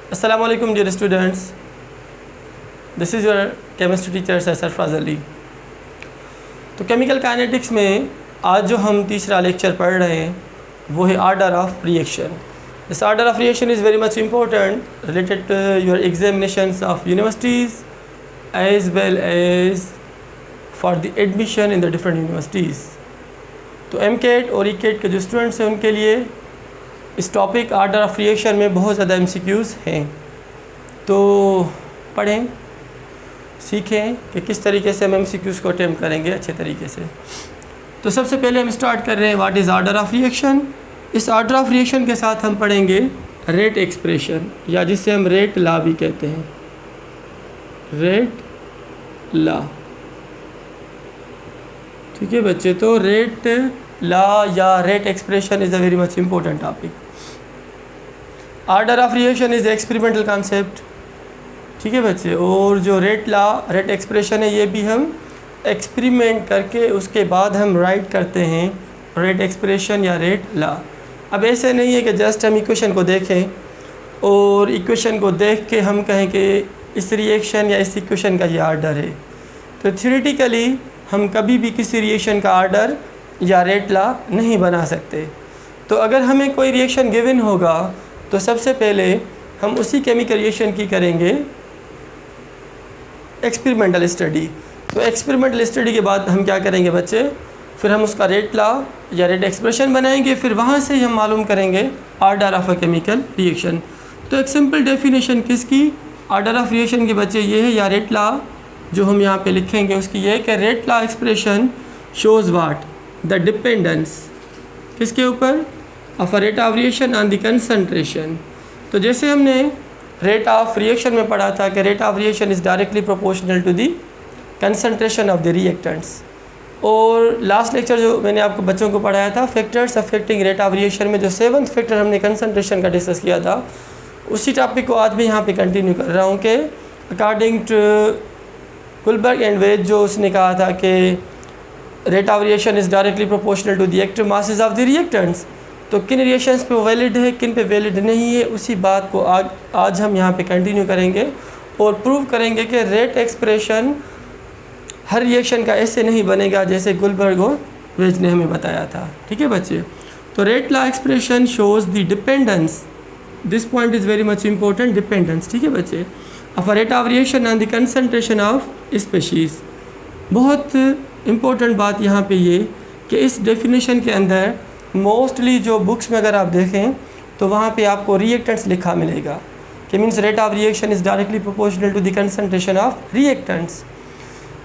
Assalamu alaikum dear students. This is your chemistry teacher Sarfaraz Ali. तो chemical kinetics में आज जो हम तीसरा लेक्चर पढ़ रहे हैं वो है order of reaction. This order of reaction is very much important related to your examinations of universities as well as for the admission in the different universities. तो एमकेट और ईकेट के जो स्टूडेंट्स हैं उनके लिए इस टॉपिक ऑर्डर ऑफ रिएक्शन में बहुत ज़्यादा एमसीक्यूज़ हैं। तो पढ़ें, सीखें कि किस तरीके से हम एमसीक्यूज़ को अटेम्प्ट करेंगे अच्छे तरीके से। तो सबसे पहले हम स्टार्ट कर रहे हैं what is order of reaction. इस ऑर्डर ऑफ रिएक्शन के साथ हम पढ़ेंगे रेट एक्सप्रेशन, या जिसे हम रेट लॉ भी कहते हैं, रेट लॉ। ठीक है बच्चे, तो रेट लॉ या rate expression is a very much important topic. Order of reaction is experimental concept. ठीक है बच्चे, और जो रेट लॉ रेट एक्सप्रेशन है ये भी हम एक्सपेरिमेंट करके उसके बाद हम राइट करते हैं रेट एक्सप्रेशन या रेट लॉ। अब ऐसे नहीं है कि जस्ट हम इक्वेशन को देखें और इक्वेशन को देख के हम कहें कि इस रिएक्शन या इस इक्वेशन का ये ऑर्डर है। तो थ्योरेटिकली हम कभी भी किसी रिएक्शन का ऑर्डर या रेट लॉ नहीं बना सकते। तो अगर हमें कोई रिएक्शन गिवन होगा तो सबसे पहले हम उसी केमिकल रिएक्शन की करेंगे एक्सपेरिमेंटल स्टडी। तो एक्सपेरिमेंटल स्टडी के बाद हम क्या करेंगे बच्चे, फिर हम उसका रेट लॉ या रेट एक्सप्रेशन बनाएंगे, फिर वहाँ से ही हम मालूम करेंगे order of a chemical reaction. तो एक सिंपल डेफिनेशन किसकी, ऑर्डर ऑफ रिएक्शन के बच्चे ये है, या रेट लॉ जो हम यहाँ पे लिखेंगे उसकी ये है कि rate law expression shows what the dependence किसके ऊपर, of a rate of reaction on the concentration. तो जैसे हमने रेट ऑफ रिएक्शन में पढ़ा था कि rate of reaction is directly proportional to the concentration of the reactants. और लास्ट लेक्चर जो मैंने आपको बच्चों को पढ़ाया था factors affecting rate of reaction में जो 7th फैक्टर हमने कंसंट्रेशन का डिस्कस किया था, उसी टॉपिक को आज भी यहाँ पे कंटिन्यू कर रहा हूँ कि according to Guldberg and Waage जो उसने कहा था कि rate of reaction is directly proportional to the active masses of the reactants. तो किन रिएक्शंस पे वैलिड है, किन पे वैलिड नहीं है, उसी बात को आज हम यहाँ पे कंटिन्यू करेंगे और प्रूव करेंगे कि रेट एक्सप्रेशन हर रिएक्शन का ऐसे नहीं बनेगा जैसे गुलबर्ग और वेज ने हमें बताया था। ठीक है बच्चे, तो rate law expression shows the dependence, this point is very much important, dependence. ठीक है बच्चे, of rate of reaction on the concentration of species. बहुत इम्पोर्टेंट बात यहाँ पे ये कि इस डेफिनेशन के अंदर मोस्टली जो बुक्स में अगर आप देखें तो वहाँ पे आपको रिएक्टेंट्स लिखा मिलेगा कि means rate of reaction is directly proportional to the concentration of reactants.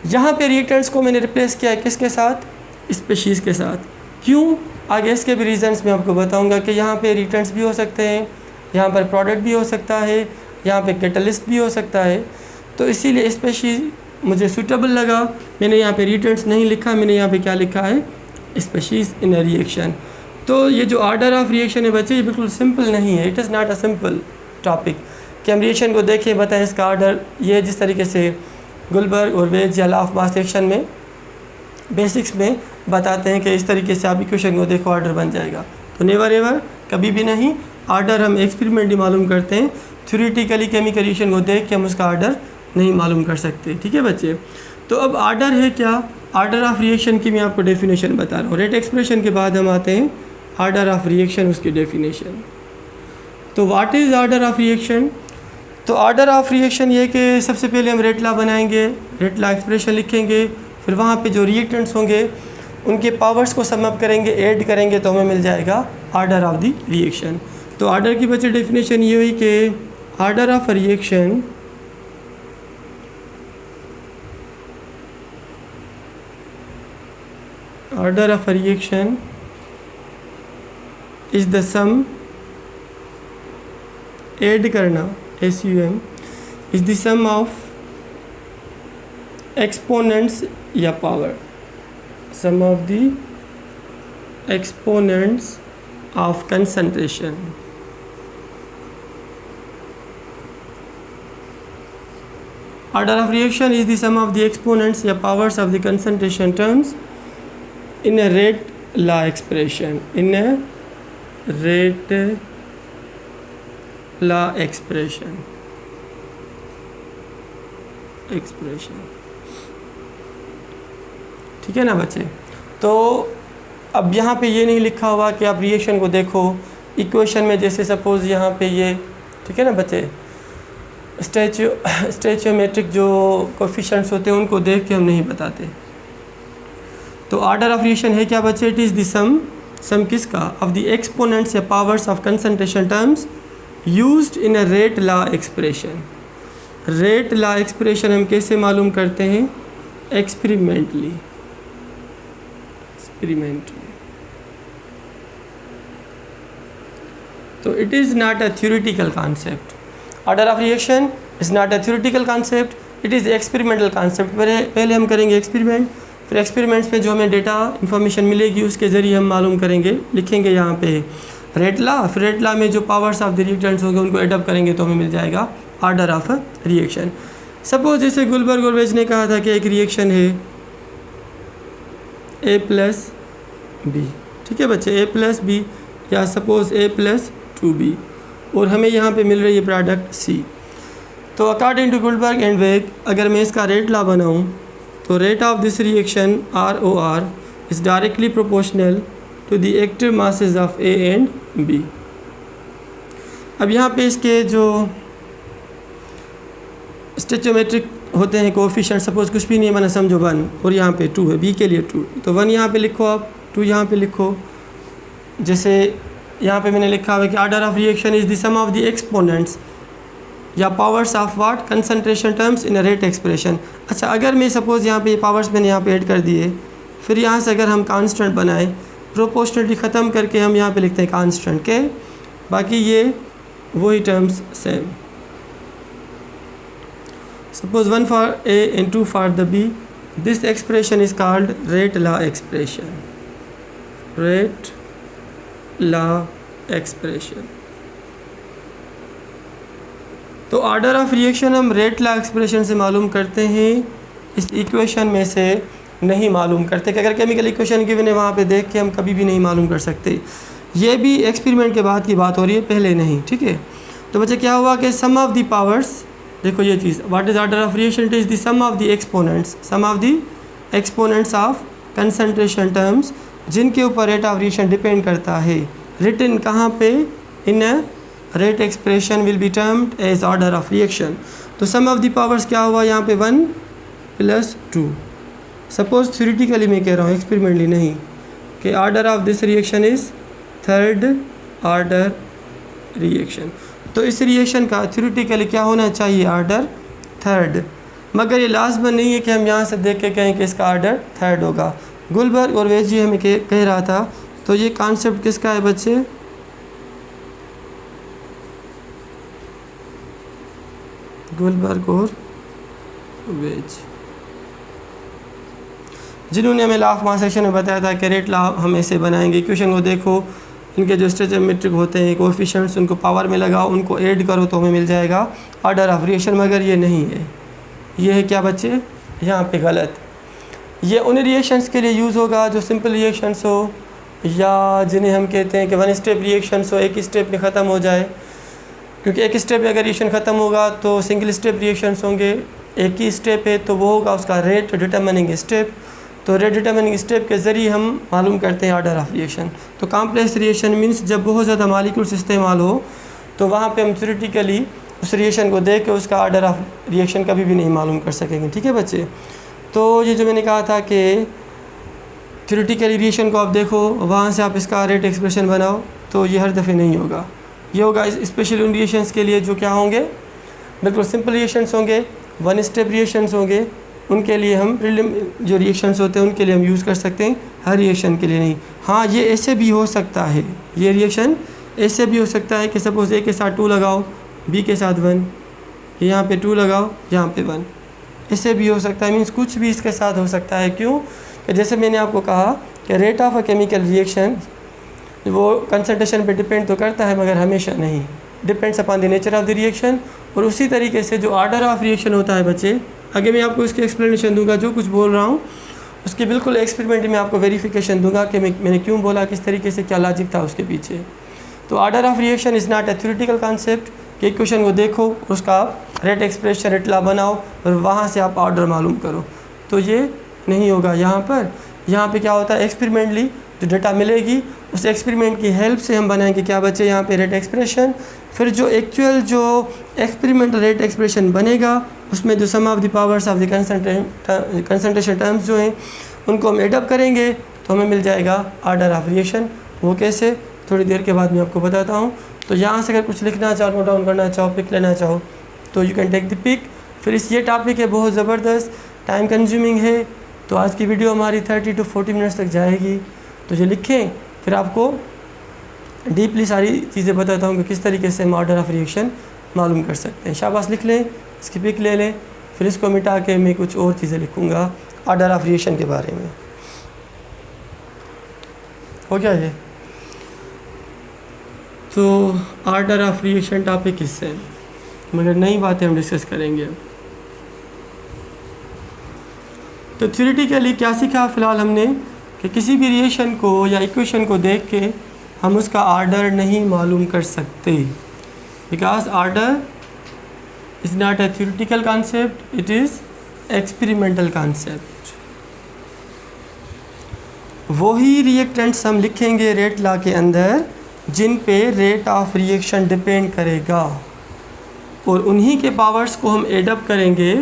यहाँ पे रिएक्टेंट्स को मैंने रिप्लेस किया है किसके साथ, स्पीशीज़ के साथ। क्यों, आगे इसके भी रीजंस मैं आपको बताऊँगा कि यहाँ पे रिएक्टेंट्स भी हो सकते हैं, यहाँ पर प्रोडक्ट भी हो सकता है, यहाँ पे कैटलिस्ट भी हो सकता है। तो इसीलिए स्पीशीज़ मुझे सूटेबल लगा, मैंने यहाँ पे रिएक्टेंट्स नहीं लिखा, मैंने यहाँ पे क्या लिखा है, स्पीशीज़ इन अ रिएक्शन। तो ये जो ऑर्डर ऑफ रिएक्शन है बच्चे ये बिल्कुल सिंपल नहीं है, it is not a simple topic कि हम रिएक्शन को देखें बताएं इसका ऑर्डर ये, जिस तरीके से गुलबर्ग और वेज या लॉ ऑफ मास सेक्शन में बेसिक्स में बताते हैं कि इस तरीके से आप इक्वेशन को देखो ऑर्डर बन जाएगा। तो नेवर एवर, कभी भी नहीं। ऑर्डर हम एक्सपेरिमेंटली मालूम करते हैं, थ्योरेटिकली केमिकल रिएक्शन को देख के हम उसका ऑर्डर नहीं मालूम कर सकते। ठीक है बच्चे, तो अब ऑर्डर है क्या, ऑर्डर ऑफ रिएक्शन की मैं आपको डेफिनेशन बता रहा हूँ। रेट एक्सप्रेशन के बाद हम आते हैं ऑर्डर ऑफ रिएक्शन, उसकी डेफिनेशन। तो what is order of reaction, तो ऑर्डर ऑफ रिएक्शन ये कि सबसे पहले हम रेट लॉ बनाएंगे, रेट लॉ एक्सप्रेशन लिखेंगे, फिर वहाँ पे जो रिएक्टेंट्स होंगे उनके पावर्स को सम अप करेंगे, ऐड करेंगे तो हमें मिल जाएगा ऑर्डर ऑफ द रिएक्शन। तो ऑर्डर की बच्चे डेफिनेशन ये हुई कि order of a reaction order of a reaction is the sum, add करना SUM is the sum of exponents या power, sum of the exponents of concentration। Order of reaction is the sum of the exponents या powers of the concentration terms in a rate law expression, in a rate law expression. ठीक है ना बच्चे। तो अब यहाँ पे ये नहीं लिखा हुआ कि आप रिएक्शन को देखो इक्वेशन में, जैसे सपोज़ यहाँ पे ये, ठीक है ना बच्चे, स्टैचियोमेट्रिक जो कोफिशिएंट्स होते हैं उनको देख के हम नहीं बताते। तो ऑर्डर ऑफ रिएक्शन है क्या बच्चे? इट इज़ द सम किसका? ऑफ द एक्सपोनेंट्स या powers of concentration terms used in a rate law expression. Rate law expression हम कैसे मालूम करते हैं? एक्सपेरिमेंटली। तो it is not a theoretical concept. Order of reaction is not a theoretical concept, it is experimental concept. पहले हम करेंगे experiment, फिर एक्सपेरिमेंट्स में जो हमें डेटा इन्फॉर्मेशन मिलेगी उसके ज़रिए हम मालूम करेंगे। लिखेंगे यहाँ पे रेट लॉ, फिर रेट लॉ में जो पावर्स ऑफ द रिएक्टेंट्स होंगे उनको एडअप करेंगे तो हमें मिल जाएगा ऑर्डर ऑफ रिएक्शन। सपोज जैसे गुलबर्ग और वेज ने कहा था कि एक रिएक्शन है A प्लस बी, ठीक है बच्चे, A प्लस बी या सपोज A प्लस 2B, और हमें यहाँ पे मिल रही है प्रोडक्ट C। तो according to Guldberg and Waage, अगर मैं इसका रेट लॉ बनाऊँ तो rate of this reaction ROR is directly proportional to the active masses of A and B। अब यहाँ पे इसके जो स्टैचियोमेट्रिक होते हैं कोएफिशिएंट, सपोज कुछ भी नहीं बना, समझो 1 और यहाँ पे 2 है, B के लिए 2, तो 1 यहाँ पे लिखो, आप 2 यहाँ पे लिखो। जैसे यहाँ पे मैंने लिखा हुआ है कि order of reaction is the sum of the exponents या powers of what concentration terms in a rate expression. अच्छा, अगर मैं सपोज़ यहाँ पे ये पावर्स मैंने यहाँ पे ऐड कर दिए, फिर यहाँ से अगर हम कांस्टेंट बनाए, प्रोपोर्शनलिटी ख़त्म करके हम यहाँ पे लिखते हैं कांस्टेंट के, बाकी ये वही terms same. Suppose 1 for A and 2 for the B. This expression is called rate law expression. Rate law expression. तो ऑर्डर ऑफ रिएक्शन हम रेट लॉ एक्सप्रेशन से मालूम करते हैं, इस इक्वेशन में से नहीं मालूम करते। कि अगर केमिकल इक्वेशन गिवन है वहाँ पे देख के हम कभी भी नहीं मालूम कर सकते। ये भी एक्सपेरिमेंट के बाद की बात हो रही है, पहले नहीं, ठीक है। तो बच्चे क्या हुआ कि सम ऑफ द पावर्स, देखो ये चीज़, what is order of reaction? It is the sum of the exponents of concentration terms जिनके ऊपर रेट ऑफ रिएक्शन डिपेंड करता है। रिटन कहाँ पे? In a rate expression will be termed as order of reaction. तो sum of the powers क्या हुआ यहाँ पे? 1 + 2। सपोज थ्योरेटिकली मैं कह रहा हूँ, एक्सपेरिमेंटली नहीं, कि order of this reaction is third order reaction. तो इस रिएक्शन का थ्योरेटिकली क्या होना चाहिए? Order third. मगर ये लाजमन नहीं है कि हम यहाँ से देख के कहें कि इसका ऑर्डर थर्ड होगा। गुलबर्ग और वेज जी हमें कह रहा था, तो ये कॉन्सेप्ट किसका है बच्चे? गुलबर्ग और वेज, जिन्होंने हमें लॉ ऑफ मास सेक्शन में बताया था कि रेट लॉ हम ऐसे बनाएंगे। इक्वेशन को देखो, इनके जो स्टैचियोमेट्रिक होते हैं कोएफिशिएंट्स, उनको पावर में लगाओ, उनको ऐड करो तो हमें मिल जाएगा ऑर्डर ऑफ रिएक्शन। मगर ये नहीं है, ये है क्या बच्चे? यहाँ पे गलत। ये उन रिएक्शंस के लिए यूज़ होगा जो सिंपल रिएक्शंस हो, या जिन्हें हम कहते हैं कि 1 स्टेप रिएक्शंस हो, एक ही स्टेप में ख़त्म हो जाए। क्योंकि एक स्टेप में अगर रिएक्शन ख़त्म होगा तो सिंगल स्टेप रिएक्शंस होंगे, एक ही स्टेप है तो वो होगा उसका रेट डिटरमिनिंग स्टेप। तो रेट डिटरमिनिंग स्टेप के ज़रिए हम मालूम करते हैं ऑर्डर ऑफ रिएक्शन। तो कॉम्प्लेक्स रिएक्शन मीन्स जब बहुत ज़्यादा मॉलिक्यूल्स इस्तेमाल हो तो वहाँ पे हम थ्योरेटिकली उस रिएक्शन को देख के उसका ऑर्डर ऑफ रिएक्शन कभी भी नहीं मालूम कर सकेंगे, ठीक है बच्चे। तो ये जो मैंने कहा था कि थ्योरेटिकली रिएक्शन को आप देखो, वहाँ से आप इसका रेट एक्सप्रेशन बनाओ, तो ये हर दफ़े नहीं होगा। ये होगा स्पेशली उन रिएक्शंस के लिए जो क्या होंगे, बिल्कुल सिंपल रिएक्शंस होंगे, 1 स्टेप रिएक्शंस होंगे, उनके लिए हम जो रिएक्शंस होते हैं उनके लिए हम यूज़ कर सकते हैं, हर रिएक्शन के लिए नहीं। हाँ, ये ऐसे भी हो सकता है, ये रिएक्शन ऐसे भी हो सकता है कि सपोज़ A के साथ 2 लगाओ, B के साथ 1, यहाँ पे 2 लगाओ, यहाँ पे 1, ऐसे भी हो सकता है। मीन्स कुछ भी इसके साथ हो सकता है। क्यों? कि जैसे मैंने आपको कहा कि rate of a chemical reaction वो कंसंट्रेशन पे डिपेंड तो करता है मगर हमेशा नहीं, depends upon the nature of the reaction. और उसी तरीके से जो ऑर्डर ऑफ रिएक्शन होता है बच्चे, आगे मैं आपको इसकी एक्सप्लेनेशन दूंगा, जो कुछ बोल रहा हूँ उसकी बिल्कुल एक्सपेरिमेंट में आपको वेरिफिकेशन दूंगा कि मैंने क्यों बोला, किस तरीके से, क्या लॉजिक था उसके पीछे। तो order of reaction is not a theoretical concept, कि इक्वेशन को देखो, उसका आप रेट एक्सप्रेशन रेट लॉ बनाओ और वहाँ से आप ऑर्डर मालूम करो, तो ये नहीं होगा। यहाँ पे क्या होता है, एक्सपेरिमेंटली जो डेटा मिलेगी उस एक्सपेरिमेंट की हेल्प से हम बनाएंगे क्या बच्चे, यहाँ पे रेट एक्सप्रेशन। फिर जो एक्चुअल जो एक्सपेरिमेंटल रेट एक्सप्रेशन बनेगा उसमें जो sum of the powers of the concentration terms जो हैं उनको हम एडअप करेंगे तो हमें मिल जाएगा ऑर्डर ऑफ रिएक्शन। वो कैसे, थोड़ी देर के बाद मैं आपको बताता हूँ। तो यहाँ से अगर कुछ लिखना चाहो, नोट डाउन करना चाहो, पिक लेना चाहो तो you can take the pic. फिर ये टॉपिक है बहुत ज़बरदस्त, टाइम कंज्यूमिंग है, तो आज की वीडियो हमारी 30 to 40 मिनट्स तक जाएगी। तो ये लिखें, फिर आपको डीपली सारी चीज़ें बताता हूँ कि किस तरीके से हम ऑर्डर ऑफ रिएक्शन मालूम कर सकते हैं। शाबाश लिख लें, इसकी पिक ले लें, फिर इसको मिटा के मैं कुछ और चीज़ें लिखूँगा ऑर्डर ऑफ रिएक्शन के बारे में। हो गया ये? तो ऑर्डर ऑफ रिएक्शन टॉपिक किससे है, मगर नई बातें हम डिस्कस करेंगे। तो थ्योरेटिकली क्या सीखा फ़िलहाल हमने कि किसी भी रिएक्शन को या इक्वेशन को देख के हम उसका ऑर्डर नहीं मालूम कर सकते, because order is not a theoretical concept, it is experimental concept. वही रिएक्टेंट्स हम लिखेंगे रेट लॉ के अंदर जिन पे रेट ऑफ रिएक्शन डिपेंड करेगा, और उन्हीं के पावर्स को हम एडअप करेंगे,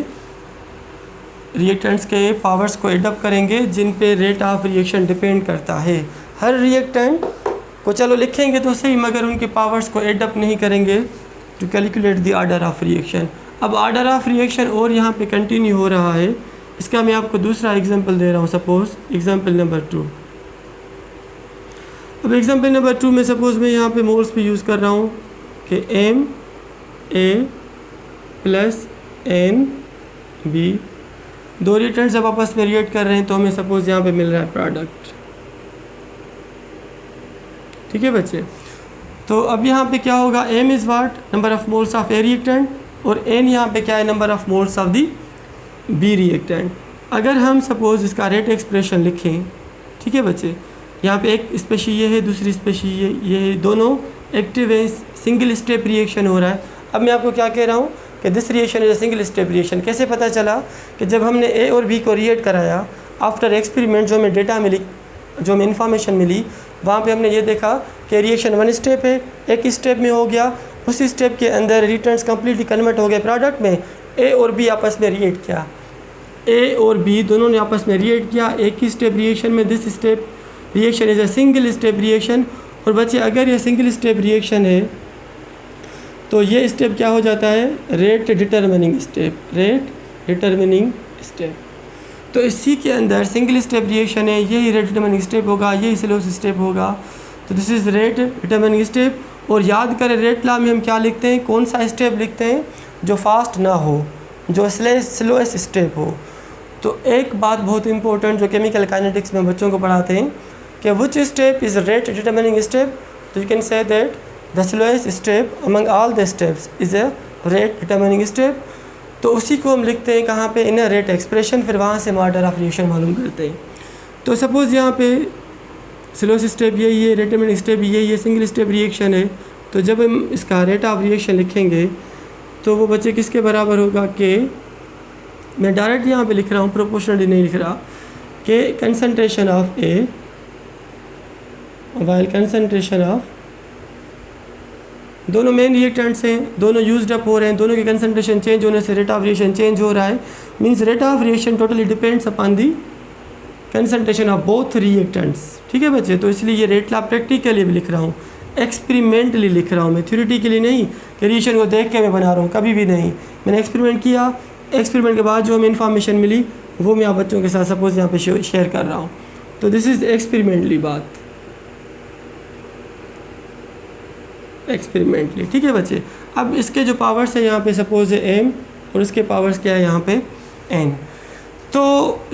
रिएक्टेंट्स के पावर्स को एडअप करेंगे जिन पे रेट ऑफ रिएक्शन डिपेंड करता है। हर रिएक्टेंट को चलो लिखेंगे तो सही, मगर उनके पावर्स को एडअप नहीं करेंगे to calculate the order of reaction. अब ऑर्डर ऑफ रिएक्शन और यहाँ पे कंटिन्यू हो रहा है, इसका मैं आपको दूसरा एग्जांपल दे रहा हूँ। Suppose example number 2। अब एग्जांपल नंबर 2 में सपोज़ मैं यहाँ पे मोल्स पे यूज़ कर रहा हूँ कि MA + NB, दो रिएक्टेंट्स जब आपस में रिएक्ट कर रहे हैं तो हमें सपोज़ यहाँ पे मिल रहा है प्रोडक्ट। ठीक है बच्चे? तो अब यहाँ पे क्या होगा, M is what, number of moles of A reactant, और N यहाँ पे क्या है, number of moles of the B reactant. अगर हम सपोज़ इसका रेट एक्सप्रेशन लिखें, ठीक है बच्चे, यहाँ पे एक स्पेशी ये है, दूसरी स्पेशी ये दोनों एक्टिव है, सिंगल स्टेप रिएक्शन हो रहा है। अब मैं आपको क्या कह रहा हूँ कि this reaction is a single step reaction. कैसे पता चला कि जब हमने ए और बी को रिएक्ट कराया, आफ्टर एक्सपेरिमेंट जो हमें डेटा मिली, जो हमें इन्फॉर्मेशन मिली, वहाँ पे हमने ये देखा कि रिएक्शन 1 स्टेप है, एक स्टेप में हो गया, उसी स्टेप के अंदर रिटर्न्स कम्प्लीटली कन्वर्ट हो गए प्रोडक्ट में। ए और बी आपस में रिएक्ट किया, ए और बी दोनों ने आपस में रिएक्ट किया एक ही स्टेप रिएक्शन में। This step reaction is a single step reaction. और बच्चे अगर ये सिंगल स्टेप रिएक्शन है तो ये स्टेप क्या हो जाता है, rate determining step, rate determining step. तो इसी के अंदर सिंगल स्टेप रिएक्शन है, यही रेट डिटरमिनिंग स्टेप होगा, यही स्लोएस्ट स्टेप होगा। तो this is rate determining step. और याद करें रेट लॉ में हम क्या लिखते हैं, कौन सा स्टेप लिखते हैं, जो फास्ट ना हो, जो स्लोएस्ट स्टेप हो। तो एक बात बहुत इंपॉर्टेंट जो केमिकल काइनेटिक्स में बच्चों को पढ़ाते हैं कि which step is rate determining step, तो you can say that the slowest step among all the steps is a rate determining step. तो उसी को हम लिखते हैं कहाँ पे, इन अ रेट एक्सप्रेशन। फिर वहाँ से हम ऑर्डर ऑफ रिएक्शन मालूम करते हैं। तो सपोज़ यहाँ पे स्लोएस्ट स्टेप यही है, रेट डिटरमिनिंग स्टेप यही है, सिंगल स्टेप रिएक्शन है। तो जब हम इसका रेट ऑफ रिएक्शन लिखेंगे तो वो बच्चे किसके बराबर होगा कि, मैं डायरेक्ट यहाँ पे लिख रहा हूँ, प्रोपोर्शनली नहीं लिख रहा, कि concentration of a while concentration of, दोनों मेन रिएक्टेंट्स हैं, दोनों यूज्ड अप हो रहे हैं, दोनों की कंसंट्रेशन चेंज होने से रेट ऑफ रिएक्शन चेंज हो रहा है। Means rate of reaction totally depends upon the concentration of both reactants. ठीक है बच्चे? तो इसलिए ये रेट लॉ प्रैक्टिकली भी लिख रहा हूँ, एक्सपेरिमेंटली लिख रहा हूँ मैं, थ्योरेटिकली नहीं कि रिएक्शन को देख के मैं बना रहा हूँ, कभी भी नहीं। मैंने एक्सपेरिमेंट किया, एक्सपेरिमेंट के बाद जो हमें इन्फॉर्मेशन मिली वो मैं आप बच्चों के साथ सपोज यहाँ पे शेयर कर रहा हूँ। तो दिस इज़ एक्सपेरिमेंटली बात, एक्सपेरिमेंटली। ठीक है बच्चे? अब इसके जो पावर्स है यहाँ पे सपोज है एम, और इसके पावर्स क्या है यहाँ पे एन। तो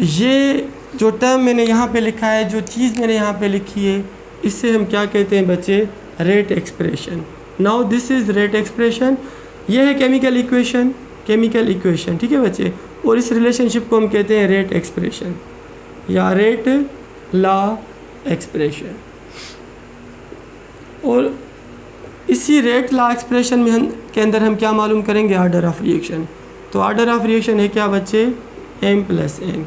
ये जो टर्म मैंने यहाँ पे लिखा है, जो चीज़ मैंने यहाँ पे लिखी है, इससे हम क्या कहते हैं बच्चे, rate expression. Now this is rate expression. ये है केमिकल इक्वेशन, केमिकल इक्वेशन। ठीक है बच्चे? और इस रिलेशनशिप को हम कहते हैं रेट एक्सप्रेशन या रेट लॉ एक्सप्रेशन। और इसी रेट लॉ एक्सप्रेशन में हम के अंदर हम क्या मालूम करेंगे, आर्डर ऑफ रिएक्शन। तो आर्डर ऑफ रिएक्शन है क्या बच्चे, m+n।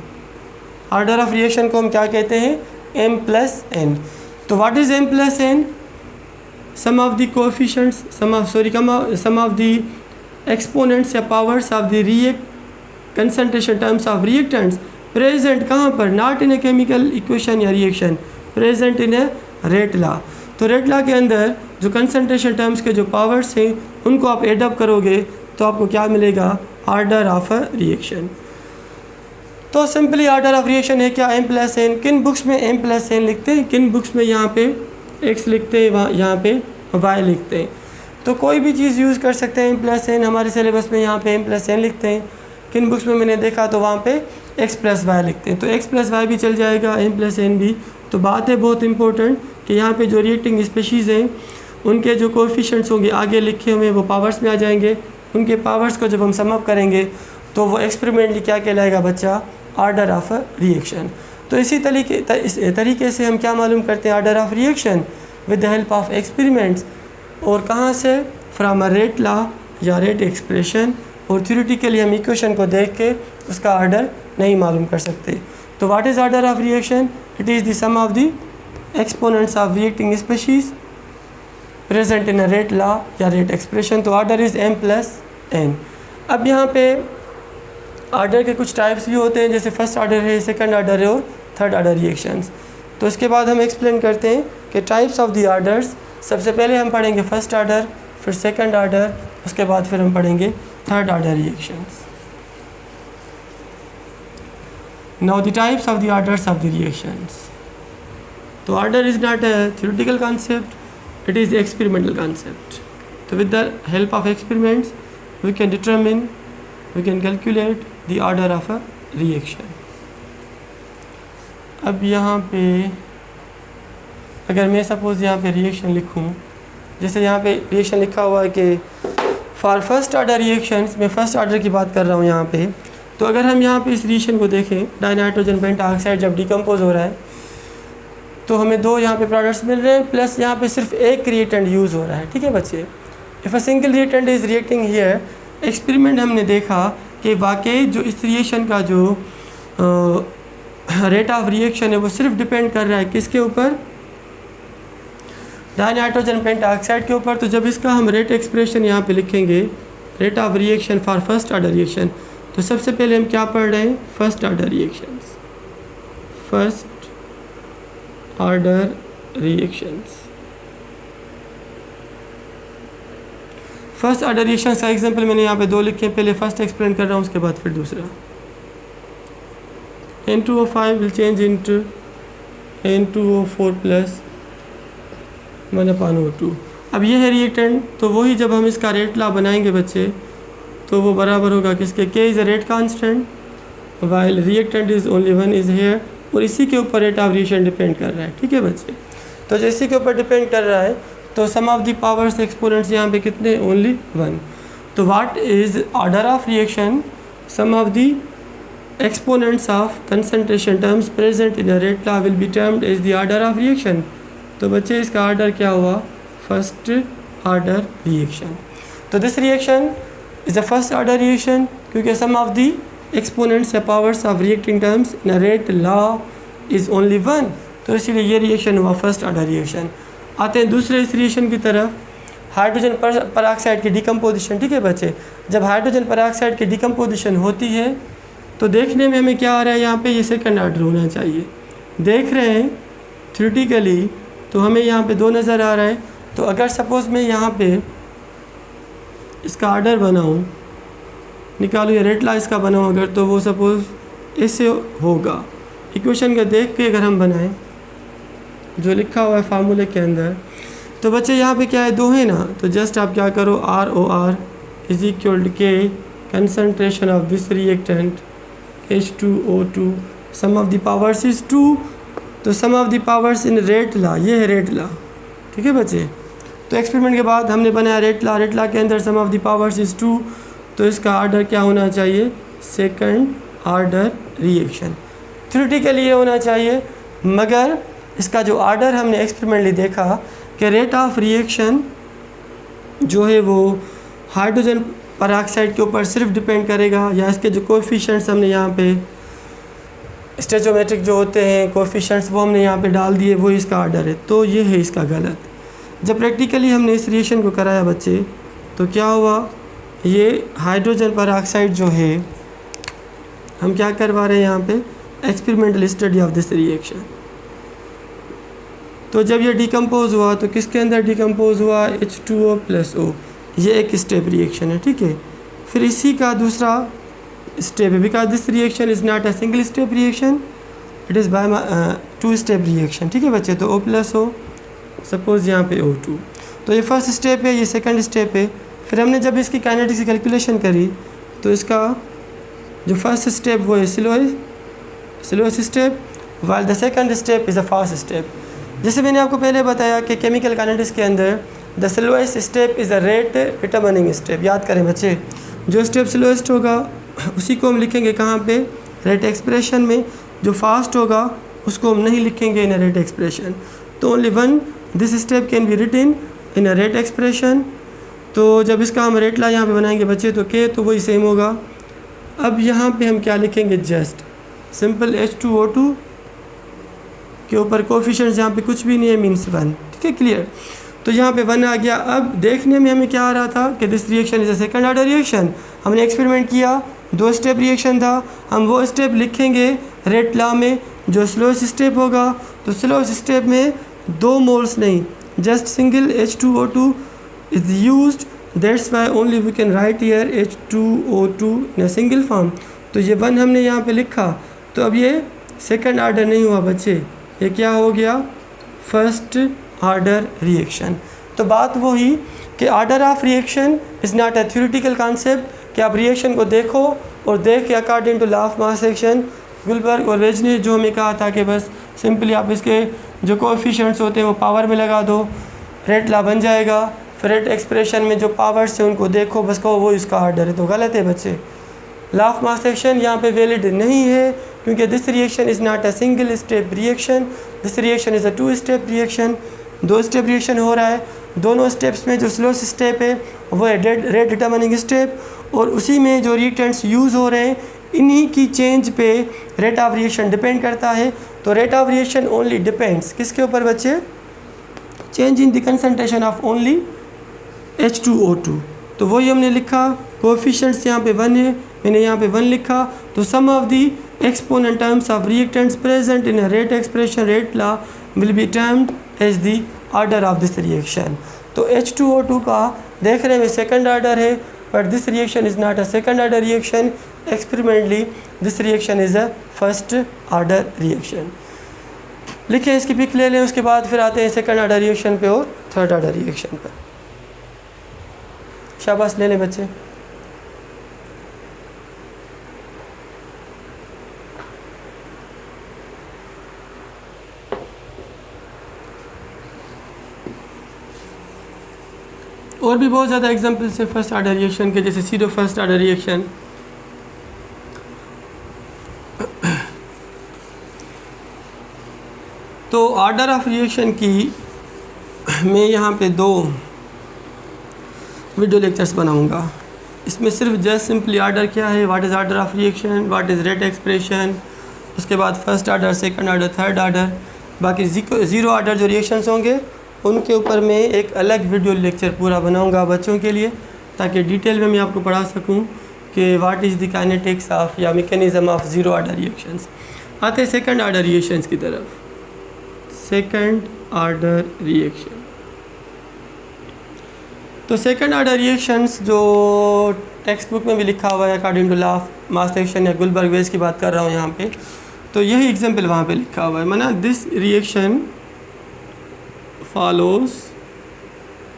आर्डर ऑफ रिएक्शन को हम क्या कहते हैं, m+n। तो what is m+n, sum of the coefficients, sum of the exponents या powers of the concentration terms of reactants present कहाँ पर, not in a chemical equation या reaction, present in a rate law. तो rate law के अंदर जो concentration terms के जो पावर्स हैं उनको आप एड अप करोगे तो आपको क्या मिलेगा, आर्डर ऑफ अ रिएक्शन। तो सिंपली आर्डर ऑफ रिएक्शन है क्या, m+n। किन बुक्स में m+n लिखते हैं, किन बुक्स में यहाँ पे x लिखते हैं, वहाँ यहाँ पे y लिखते हैं। तो कोई भी चीज़ यूज़ कर सकते हैं m+n, हमारे सिलेबस में यहाँ पे m+n लिखते हैं। किन बुक्स में मैंने देखा तो वहाँ पे x+y लिखते हैं, तो x+y भी चल जाएगा, m+n भी। तो बात है बहुत इंपॉर्टेंट कि यहाँ पे जो रिएक्टिंग स्पीशीज़ हैं उनके जो कोएफिशिएंट्स होंगे आगे लिखे हुए वो पावर्स में आ जाएंगे। उनके पावर्स को जब हम सम अप करेंगे तो वो एक्सपेरिमेंटली क्या कहलाएगा बच्चा, आर्डर ऑफ अ रिएक्शन। तो इसी तरीके से हम क्या मालूम करते हैं, order of reaction with the help of experiments. और कहाँ से, फ्रॉम अ रेट लॉ या रेट एक्सप्रेशन। और थ्योरेटिकली हम इक्वेशन को देख के उसका आर्डर नहीं मालूम कर सकते। तो what is order of reaction, it is the sum of the exponents of reacting species present in a rate law या रेट एक्सप्रेशन। तो आर्डर इज़ m+n। अब यहाँ पे आर्डर के कुछ टाइप्स भी होते हैं, जैसे फर्स्ट आर्डर है, सेकंड आर्डर है और थर्ड आर्डर रिएक्शंस। तो इसके बाद हम एक्सप्लेन करते हैं कि टाइप्स ऑफ द आर्डर्स। सबसे पहले हम पढ़ेंगे फर्स्ट आर्डर, फिर सेकंड आर्डर, उसके बाद फिर हम पढ़ेंगे third order reactions. Now the types of the orders of the reactions. तो order is not a theoretical concept, it is the experimental concept. So with the help of experiments we can calculate the order of a reaction. अब यहाँ पे अगर मैं suppose यहाँ पे reaction लिखूँ, जैसे यहाँ पे रिएक्शन लिखा हुआ है कि फॉर फर्स्ट आर्डर रिएक्शंस, मैं फर्स्ट आर्डर की बात कर रहा हूँ यहाँ पे। तो अगर हम यहाँ पे इस रिएक्शन को देखें, डाइनाइट्रोजन पेंटाऑक्साइड जब डिकम्पोज हो रहा है तो हमें दो यहाँ पे प्रोडक्ट्स मिल रहे हैं, प्लस यहाँ पे सिर्फ एक रिएक्टेंट यूज़ हो रहा है, ठीक है बच्चे। If a single reactant is reacting here, experiment हमने देखा कि वाकई जो इस रिएक्शन का जो रेट ऑफ रिएक्शन है वो सिर्फ डिपेंड कर रहा है किसके ऊपर, डाइनाइट्रोजन पेंटाऑक्साइड के ऊपर। तो जब इसका हम रेट एक्सप्रेशन यहाँ पे लिखेंगे, rate of reaction for first order reaction, तो सबसे पहले हम क्या पढ़ रहे हैं, first order reactions, first order reactions. First order reactions का एग्जांपल मैंने यहाँ पे दो लिखे हैं, पहले फर्स्ट एक्सप्लेन कर रहा हूँ, उसके बाद फिर दूसरा। N2O5 will change into N2O4 plus 1/O2। अब ये है रिएक्टेंट, तो वही जब हम इसका रेट लॉ बनाएंगे बच्चे तो वो बराबर होगा किसके, K is a rate constant while reactant is only one is here, और इसी के ऊपर रेट ऑफ रिएक्शन डिपेंड कर रहा है, ठीक है बच्चे। तो जो इसी के ऊपर डिपेंड कर रहा है तो sum of the powers exponents यहाँ पे कितने, ओनली 1। तो what is order of reaction, sum of the exponents of concentration terms present in a rate law will be termed as the order of reaction. तो बच्चे इसका order क्या हुआ, first order reaction. तो this reaction is a first order reaction क्योंकि sum of the exponents या powers of reacting terms in a rate law is only 1, तो इसीलिए ये रिएक्शन हुआ फर्स्ट आर्डर रिएक्शन। आते हैं दूसरे इस रिएक्शन की तरफ, हाइड्रोजन परऑक्साइड की डिकम्पोजिशन, ठीक है बच्चे। जब हाइड्रोजन परऑक्साइड की डिकम्पोजिशन होती है तो देखने में हमें क्या आ रहा है, यहाँ पे ये सेकंड आर्डर होना चाहिए। देख रहे हैं थ्योरेटिकली तो हमें यहाँ पे 2 नज़र आ रहा है। तो अगर सपोज़ मैं यहाँ पे इसका आर्डर बनाऊँ, निकालो ये रेट लॉ इसका बनाऊँ अगर, तो वो सपोज़ ऐसे होगा। इक्वेशन का देख के अगर हम बनाएं जो लिखा हुआ है फार्मूले के अंदर, तो बच्चे यहाँ पे क्या है, 2 है ना, तो जस्ट आप क्या करो, ROR is equal to K concentration of this reactant H2O2, sum of the powers is 2, तो sum of the powers in rate law, ये है रेट लॉ, ठीक है बच्चे। तो एक्सपेरिमेंट के बाद हमने बनाया रेट लॉ, रेट लॉ के अंदर सम ऑफ द पावर्स इज़ 2, तो इसका आर्डर क्या होना चाहिए, सेकंड आर्डर रिएक्शन। थ्योरेटिकली ये होना चाहिए, मगर इसका जो आर्डर हमने एक्सपेरिमेंटली देखा कि रेट ऑफ रिएक्शन जो है वो हाइड्रोजन पेरोक्साइड के ऊपर सिर्फ डिपेंड करेगा, या इसके जो कोएफिशिएंट्स हमने यहाँ पे स्टेचोमेट्रिक जो होते हैं कोएफिशिएंट्स वो हमने यहाँ पे डाल दिए, वो इसका आर्डर है। तो ये है इसका गलत। जब प्रैक्टिकली हमने इस रिएक्शन को कराया बच्चे, तो क्या हुआ, ये हाइड्रोजन पेरोक्साइड जो है हम क्या करवा रहे हैं यहाँ पे, experimental study of this reaction. तो जब ये डिकम्पोज हुआ तो किसके अंदर डिकम्पोज हुआ, H2O+O। ये एक स्टेप रिएक्शन है, ठीक है। फिर इसी का दूसरा स्टेप है, because this reaction is not a single step reaction, it is by 2 step reaction, ठीक है बच्चे। तो O+O, सपोज यहाँ पे O2, तो ये फर्स्ट स्टेप है, ये सेकंड स्टेप है। फिर हमने जब इसकी काइनेटिक्स की कैलकुलेशन करी तो इसका जो फर्स्ट स्टेप वो है slowest step, while the second step is a fast step. जैसे मैंने आपको पहले बताया कि केमिकल काइनेटिक्स के अंदर the slowest step is the rate determining step. याद करें बच्चे, जो स्टेप स्लोएस्ट होगा उसी को हम लिखेंगे कहाँ पे, रेट एक्सप्रेशन में। जो फास्ट होगा उसको हम नहीं लिखेंगे इन अ रेट एक्सप्रेशन। तो only one this step can be written in a rate expression. तो जब इसका हम रेट ला यहाँ पे बनाएंगे बच्चे तो के तो वही सेम होगा। अब यहाँ पे हम क्या लिखेंगे, जस्ट सिंपल H2O2 के ऊपर कोएफिशिएंट्स यहाँ पे कुछ भी नहीं है, मीन्स 1, ठीक है, क्लियर। तो यहाँ पे 1 आ गया। अब देखने में हमें क्या आ रहा था कि this reaction is a second order reaction. हमने एक्सपेरिमेंट किया, 2 स्टेप रिएक्शन था, हम वो स्टेप लिखेंगे रेट लॉ में जो स्लोएस्ट स्टेप होगा। तो स्लोएस्ट स्टेप में 2 मोल्स नहीं, just single H2O2 is used, that's why only we can write here H2O2 in a single form. तो ये 1 हमने यहाँ पे लिखा, तो अब ये सेकंड ऑर्डर नहीं हुआ बच्चे, ये क्या हो गया, फर्स्ट ऑर्डर रिएक्शन। तो बात वही कि order of reaction is not a theoretical concept कि आप रिएक्शन को देखो और देख के according to law of mass action, Guldberg और वेज ने जो हमें कहा था कि बस सिंपली आप इसके जो कोएफिशिएंट्स होते हैं वो पावर में लगा दो, रेट लॉ बन जाएगा। फिर रेट एक्सप्रेशन में जो पावर्स हैं उनको देखो, बस कहो वो इसका ऑर्डर है। तो गलत है बच्चे, लॉ ऑफ मास एक्शन यहाँ पे वैलिड नहीं है, क्योंकि this reaction is not a single step reaction, this reaction is a 2 step reaction. 2 step reaction हो रहा है, दोनों स्टेप्स में जो स्लोएस्ट स्टेप है वो है रेट डिटरमिनिंग स्टेप, और उसी में जो रिएक्टेंट्स यूज़ हो रहे हैं इन्हीं की चेंज पे रेट ऑफ रिएक्शन डिपेंड करता है। तो rate of reaction only depends किसके ऊपर बच्चे, change in the concentration of only H2O2। तो वही हमने लिखा, कोएफिशिएंट्स यहाँ पे 1 है, मैंने यहाँ पे 1 लिखा। तो sum of the exponent terms of reactants present in a rate expression rate law will be termed as the order of this reaction. तो H2O2 का देख रहे हैं सेकंड ऑर्डर है, but this reaction is not a second order reaction, experimentally this reaction is a first order reaction. लिखें, इसकी pick ले लें, उसके बाद फिर आते हैं सेकंड ऑर्डर रिएक्शन पे और थर्ड ऑर्डर रिएक्शन पर। शाबाश, ले लें बच्चे। और भी बहुत ज़्यादा एग्जांपल्स है फर्स्ट ऑर्डर रिएक्शन के, जैसे सीडो फर्स्ट ऑर्डर रिएक्शन। तो ऑर्डर ऑफ रिएक्शन की मैं यहाँ पे 2 वीडियो लेक्चर्स बनाऊँगा। इसमें सिर्फ जस्ट सिंपली ऑर्डर क्या है, what is order of reaction, what is rate expression, उसके बाद first order, second order, third order, बाकी ज़ीरो ऑर्डर जो रिएक्शंस होंगे उनके ऊपर मैं एक अलग वीडियो लेक्चर पूरा बनाऊंगा बच्चों के लिए, ताकि डिटेल में मैं आपको पढ़ा सकूं कि what is the kinetics of या mechanism of zero order reactions. आते हैं सेकंड ऑर्डर रिएक्शंस की तरफ। सेकंड ऑर्डर रिएक्शन, तो सेकंड ऑर्डर रिएक्शंस जो टेक्स्ट बुक में भी लिखा हुआ है according to law of mass action या गुलबर्ग वेज की बात कर रहा हूँ यहाँ पे, तो यही एग्जाम्पल वहाँ पे लिखा हुआ है। माना दिस रिएक्शन फॉलोज,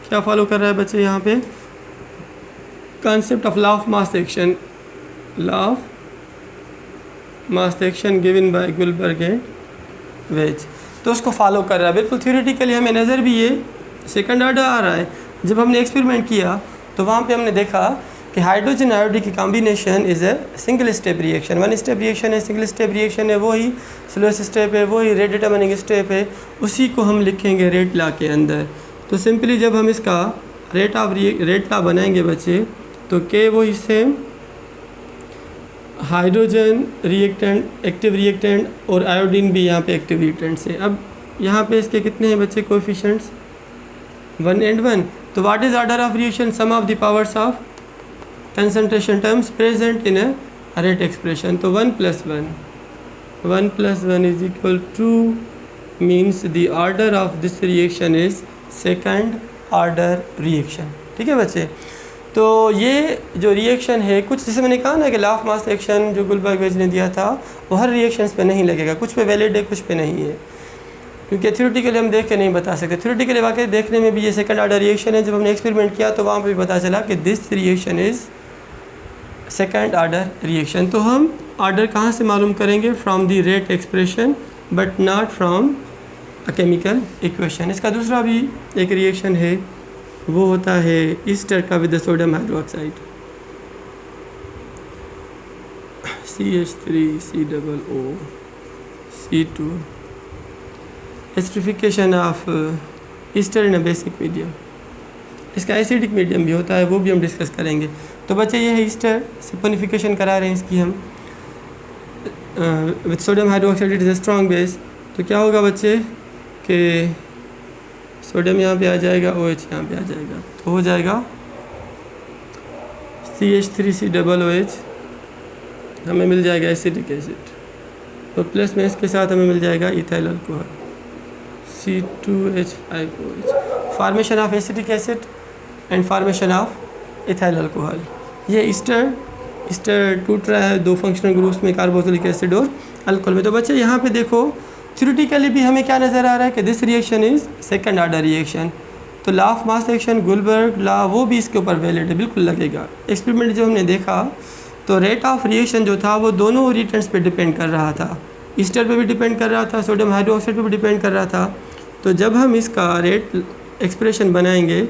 क्या फॉलो कर रहा है बच्चे यहाँ पे, concept of law of mass action, law of mass action given by Guldberg and Waage, तो उसको फॉलो कर रहा है। बिल्कुल थ्योरेटिकली हमें नज़र भी ये सेकंड ऑर्डर आ रहा है। जब हमने एक्सपेरिमेंट किया तो वहाँ पे हमने देखा कि हाइड्रोजन आयोडीन की combination is a single step reaction, 1 step reaction है, सिंगल स्टेप रिएक्शन है, वही स्लोएस्ट स्टेप है, वही रेट डिटरमिनिंग स्टेप है, उसी को हम लिखेंगे रेट लॉ के अंदर। तो सिंपली जब हम इसका रेट लॉ बनाएंगे बच्चे तो के वही same, hydrogen reactant active reactant और आयोडीन भी यहाँ पे एक्टिव रिएक्टेंट से। अब यहाँ पे इसके कितने हैं बच्चे कोएफिशिएंट्स 1 and 1। तो what is order of reaction, sum of the powers of concentration terms present in a rate expression. तो 1 + 1 is equal to means the order of this reaction is second order reaction. ठीक है बच्चे, तो ये जो reaction है कुछ जैसे मैंने कहा ना कि लॉ ऑफ मास रिएक्शन जो गुलबर्ग ने दिया था वो हर रिएक्शंस पे नहीं लगेगा, कुछ पे वैलिड है कुछ पे नहीं है, क्योंकि थ्योरेटिकली हम देख के नहीं बता सकते। थ्योरेटिकली वाकई देखने में भी ये सेकंड ऑर्डर रिएक्शन है, जब हमने एक्सपेरिमेंट किया तो वहाँ पे भी पता चला कि this reaction is second order reaction. तो हम ऑर्डर कहाँ से मालूम करेंगे, from the rate expression but not from a chemical equation. इसका दूसरा भी एक रिएक्शन है, वो होता है ईस्टर का with sodium hydroxide CH3COO C2 acidification of Easter in a basic medium. इसका एसिडिक मीडियम भी होता है, वो भी हम डिस्कस करेंगे। तो बच्चे ये है ईस्टर, सल्फोनिफिकेशन करा रहे हैं इसकी हम with sodium hydroxide, it is a strong base. तो क्या होगा बच्चे कि सोडियम यहाँ पे आ जाएगा, OH यहाँ पे आ जाएगा, तो हो जाएगा CH3COOH, हमें मिल जाएगा एसिडिक एसिड, तो प्लस में इसके साथ हमें मिल जाएगा ethyl alcohol C2H5OH, formation of acidic acid and formation of ethyl alcohol. ये ईस्टर टूट रहा है दो फंक्शनल ग्रुप्स में, कार्बोक्सिलिक एसिड और अल्कोहल में। तो बच्चे यहाँ पे देखो थ्योरेटिकली भी हमें क्या नज़र आ रहा है कि this reaction is second order reaction. तो law of mass reaction Guldberg law वो भी इसके ऊपर वैलिड है, बिल्कुल लगेगा। एक्सपेरिमेंट जो हमने देखा तो रेट ऑफ रिएक्शन जो था वो दोनों रिएक्टेंट्स पे डिपेंड कर रहा था, ईस्टर पे भी डिपेंड कर रहा था, सोडियम हाइड्रोक्साइड पे भी डिपेंड कर रहा था। तो जब हम इसका रेट एक्सप्रेशन बनाएंगे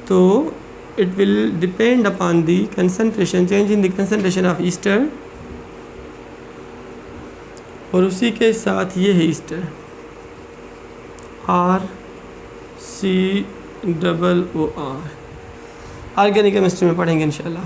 तो it will depend upon the concentration, change in the concentration of Easter, और उसी के साथ ये है ईस्टर RCOOR, ऑर्गेनिक केमिस्ट्री में पढ़ेंगे इंशाल्लाह।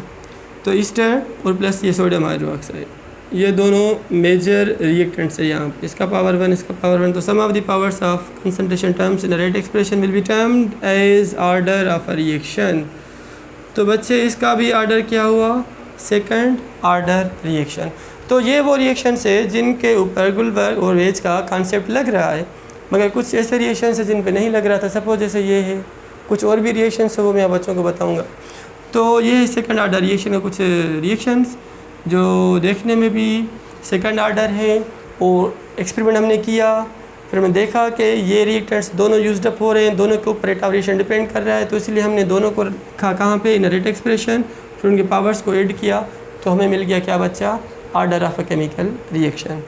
तो ईस्टर और प्लस ये सोडियम हाइड्रोक्साइड, ये दोनों मेजर रिएक्टेंट्स है यहाँ पे, इसका पावर 1 इसका पावर 1। तो sum of the powers of concentration terms in rate expression will be termed as order of a reaction. तो बच्चे इसका भी ऑर्डर क्या हुआ, सेकंड ऑर्डर रिएक्शन। तो ये वो रिएक्शंस है जिनके ऊपर गुलबर्ग और वेज का कॉन्सेप्ट लग रहा है, मगर कुछ ऐसे रिएक्शंस है जिन पे नहीं लग रहा था। सपोज जैसे ये है, कुछ और भी रिएक्शंस है वो मैं बच्चों को बताऊंगा। तो ये है सेकंड ऑर्डर रिएक्शन का कुछ रिएक्शंस जो देखने में भी सेकंड ऑर्डर है, और एक्सपेरिमेंट हमने किया, फिर हमने देखा कि ये रिएक्टेंट्स दोनों यूज्ड अप हो रहे हैं, दोनों के ऊपर रेट ऑफ रिएक्शन डिपेंड कर रहा है। तो इसलिए हमने दोनों को रखा कहाँ पे, इन रेट एक्सप्रेशन, फिर उनके पावर्स को ऐड किया, तो हमें मिल गया क्या बच्चा, order of a chemical reaction.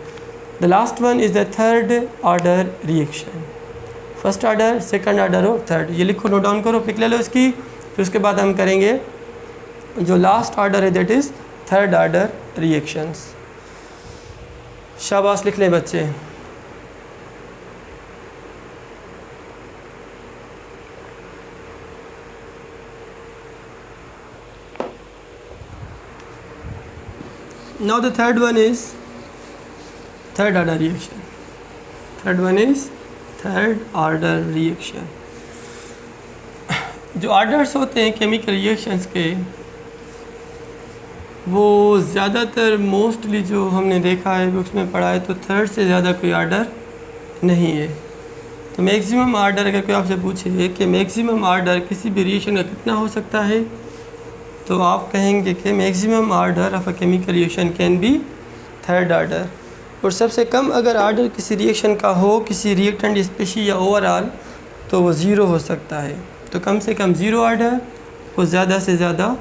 The last one is the third order reaction. First order, second order और थर्ड, ये लिखो, नोट डाउन करो, पिक ले लो इसकी। फिर उसके बाद हम करेंगे जो लास्ट ऑर्डर है, that is third order reactions. शाबाश, लिख लें बच्चे। Now the third one is third order reaction. Third one is third order reaction. जो ऑर्डर्स होते हैं केमिकल रिएक्शंस के, वो ज़्यादातर मोस्टली जो हमने देखा है बुक्स में पढ़ा है, तो थर्ड से ज़्यादा कोई ऑर्डर नहीं है। तो मैक्सिमम ऑर्डर अगर कोई आपसे पूछे कि मैक्सिमम ऑर्डर किसी भी रिएक्शन का कितना हो सकता है, तो आप कहेंगे कि maximum order of a chemical reaction can B third order. और सबसे कम अगर ऑर्डर किसी रिएक्शन का हो, किसी रिएक्टेंट स्पीशीज या ओवरऑल, तो वो ज़ीरो हो सकता है। तो कम से कम ज़ीरो ऑर्डर और ज़्यादा से ज़्यादा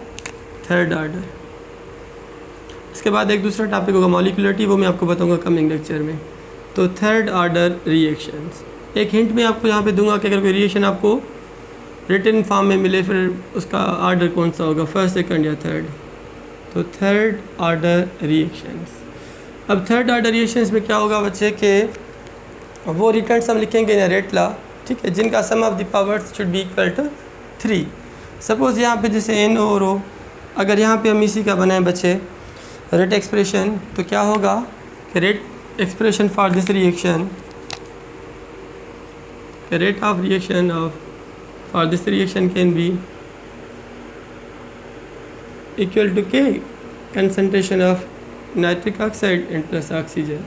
थर्ड ऑर्डर। इसके बाद एक दूसरा टॉपिक होगा मॉलिक्यूलरिटी, वो मैं आपको बताऊंगा कमिंग लेक्चर में। तो थर्ड ऑर्डर रिएक्शंस, एक हिंट मैं आपको यहाँ पे दूंगा कि अगर कोई रिएक्शन आपको रिटन फॉर्म में मिले, फिर उसका ऑर्डर कौन सा होगा, फर्स्ट, सेकंड या थर्ड। तो थर्ड ऑर्डर रिएक्शंस। अब थर्ड ऑर्डर रिएक्शंस में क्या होगा बच्चे के वो रिटर्न्स हम लिखेंगे इन रेट लॉ, ठीक है, जिनका sum of the powers should be equal to 3। Suppose यहाँ पे जैसे एन और ओ, अगर यहाँ पे हम इसी का बनाएं बच्चे रेट एक्सप्रेशन, तो क्या होगा कि rate expression for this reaction, rate of reaction of for this reaction can be equal to k concentration of nitric oxide and plus oxygen.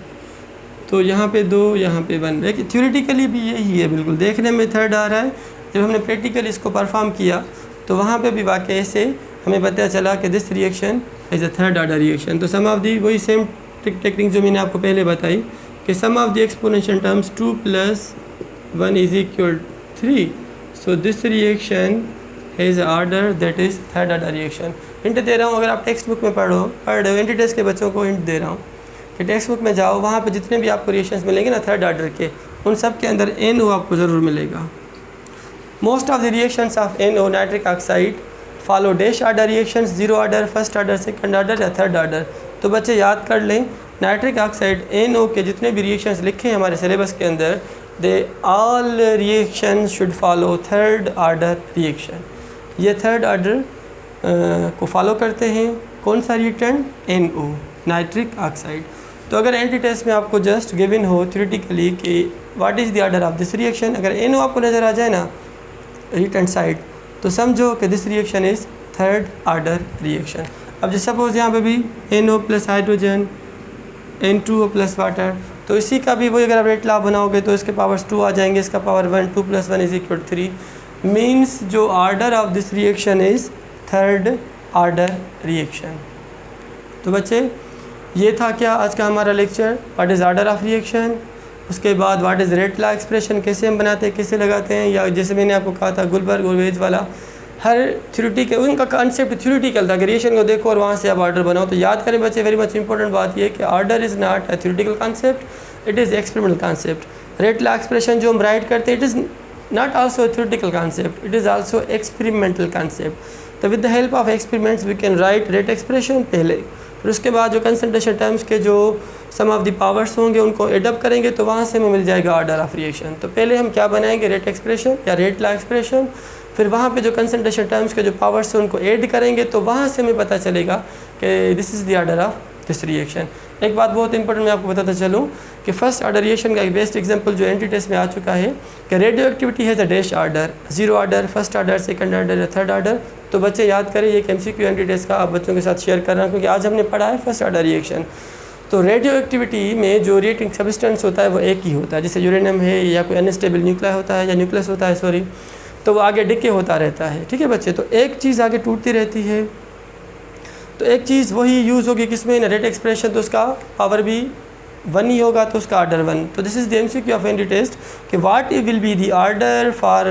तो यहाँ पे 2, यहाँ पे 1, लेकिन थ्योरेटिकली भी यही है, बिल्कुल देखने में थर्ड आ रहा है। जब हमने प्रैक्टिकली इसको परफॉर्म किया तो वहाँ पे भी वाकई से हमें पता चला कि this reaction is a third order reaction. तो सम ऑफ दी वही सेम टेक्निक जो मैंने आपको पहले बताई कि sum of the exponential terms 2 + 1 = 3, so this reaction is order that is third order reaction. Hint दे रहा हूँ, अगर आप टेक्स्ट बुक में पढ़ रहे हो, एंटी टेस्ट के बच्चों को हिंट दे रहा हूँ कि टेक्स्ट बुक में जाओ, वहाँ पे जितने भी आपको रिएक्शंस मिलेंगे ना थर्ड ऑर्डर के, उन सब के अंदर NO आपको ज़रूर मिलेगा। Most of the reactions of NO nitric oxide follow dash order reactions, 0 order, first order, second order या थर्ड ऑर्डर। तो बच्चे याद कर लें, नाइट्रिक ऑक्साइड NO के जितने भी रिएक्शंस लिखे हैं हमारे सिलेबस के अंदर, they all reaction should follow third order reaction. ये थर्ड ऑर्डर को फॉलो करते हैं। कौन सा रिएक्टेंट? NO nitric oxide. तो अगर एंटी टेस्ट में आपको जस्ट गिवन हो थ्योरेटिकली कि what is the order of this reaction, अगर NO आपको नज़र आ जाए ना रिएक्टेंट साइड, तो समझो कि this reaction is third order reaction. अब जैसे सपोज यहाँ पे भी NO + हाइड्रोजन, N2O + वाटर, तो इसी का भी वही अगर आप रेट लॉ बनाओगे तो इसके पावर्स 2 आ जाएंगे, इसका पावर 1, 2 + 1 = 3, मीन्स जो order of this reaction is third order reaction. तो बच्चे ये था क्या आज का हमारा lecture, what is order of reaction, उसके बाद what is rate law expression, कैसे हम बनाते हैं, कैसे लगाते हैं, या जैसे मैंने आपको कहा था गुलबर्ग और वेज वाला, हर थ्योरेटिकल उनका कॉन्सेप्ट थ्योरेटिकल था कि रिएक्शन को देखो और वहाँ से आप ऑर्डर बनाओ। तो याद करें बच्चे, वेरी मच इंपॉर्टेंट बात ये कि order is not a theoretical concept, it is experimental concept. Rate law expression जो हम राइट करते हैं, it is not also theoretical concept, it is also experimental concept. तो with the help of experiments we can write rate expression पहले, फिर उसके बाद जो कंसंट्रेशन टर्म्स के जो सम ऑफ द पावर्स होंगे उनको एडअप करेंगे तो वहाँ से हमें मिल जाएगा ऑर्डर ऑफ रिएक्शन। तो पहले हम क्या बनाएंगे, रेट एक्सप्रेशन या रेट लॉ एक्सप्रेशन, फिर वहाँ पे जो कंसंट्रेशन टर्म्स के जो पावर्स हैं उनको ऐड करेंगे तो वहाँ से हमें पता चलेगा कि this is the order of this reaction. एक बात बहुत इंपॉर्टेंट मैं आपको बताता चलूँ कि फर्स्ट ऑर्डर रिएक्शन का एक बेस्ट एग्जांपल जो एंटी टेस्ट में आ चुका है कि radio activity has a dash order, 0 order, first order, second order या थर्ड ऑर्डर। तो बच्चे याद करें, ये MCQ एंटी टेस्ट का आप बच्चों के साथ शेयर कर रहा हूँ क्योंकि आज हमने पढ़ा है फर्स्ट ऑर्डर रिएक्शन। तो रेडियो एक्टिविटी में जो रिएक्टिंग सब्सटेंस होता है वो एक ही होता है, जैसे यूरेनियम है या कोई अनस्टेबल न्यूक्लियर होता है या न्यूक्लियस होता है सॉरी, तो वो आगे डिके होता रहता है। ठीक है बच्चे, तो एक चीज़ आगे टूटती रहती है, तो एक चीज़ वही यूज़ होगी किसमें, रेट एक्सप्रेशन, तो उसका पावर भी 1 ही होगा तो उसका ऑर्डर 1। तो this is the MCQ of anti test कि what will be the order for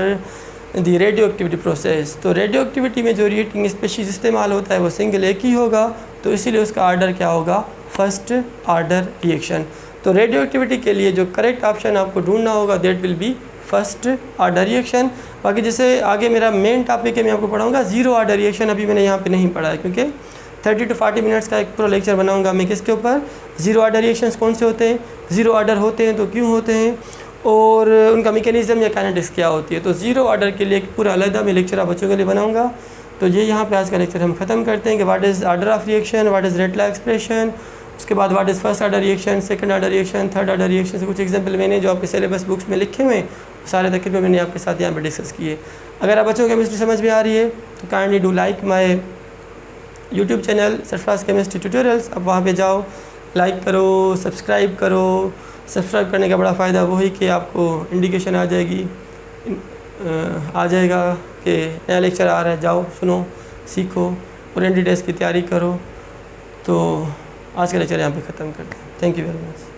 the radioactivity process. तो रेडियो एक्टिविटी में जो रिएक्टिंग स्पीशीज़ इस्तेमाल होता है वो सिंगल एक ही होगा, तो इसीलिए उसका ऑर्डर क्या होगा, फर्स्ट ऑर्डर रिएक्शन। तो रेडियो एक्टिविटी के लिए जो करेक्ट ऑप्शन आपको ढूंढना होगा that will be first order reaction. बाकी जैसे आगे मेरा मेन टॉपिक है, मैं आपको पढ़ाऊँगा 0 ऑर्डर रिएक्शन, अभी मैंने यहाँ पर नहीं पढ़ा है क्योंकि 30 to 40 मिनट्स का एक पूरा लेक्चर बनाऊंगा मैं किसके ऊपर, 0 ऑर्डर रिएक्शंस कौन से होते हैं, 0 ऑर्डर होते हैं तो क्यों होते हैं, और उनका मैकेनिज्म या काइनेटिक्स क्या होती है। तो 0 ऑर्डर के लिए एक पूरा अलग मैं लेक्चर आप बच्चों के लिए बनाऊंगा। तो ये यहाँ पे आज का लेक्चर हम ख़त्म करते हैं कि what is order of reaction, what is rate law expression, उसके बाद what is first order reaction, second order reaction, third order reaction से कुछ एग्जाम्पल मैंने जो आपके सिलेबस बुक्स में लिखे हुए सारे तकरीबन मैंने आपके साथ यहाँ पर डिस्कस किए। अगर आप बच्चों केमिस्ट्री समझ में आ रही है तो kindly do like my YouTube channel Sarfaraz chemistry tutorials. अब वहाँ पे जाओ, लाइक करो, सब्सक्राइब करो। सब्सक्राइब करने का बड़ा फ़ायदा वही कि आपको इंडिकेशन आ जाएगा कि नया लेक्चर आ रहा है, जाओ सुनो, सीखो और एंटी टेस्ट की तैयारी करो। तो आज का लेक्चर यहाँ पे ख़त्म करते हैं। Thank you very much.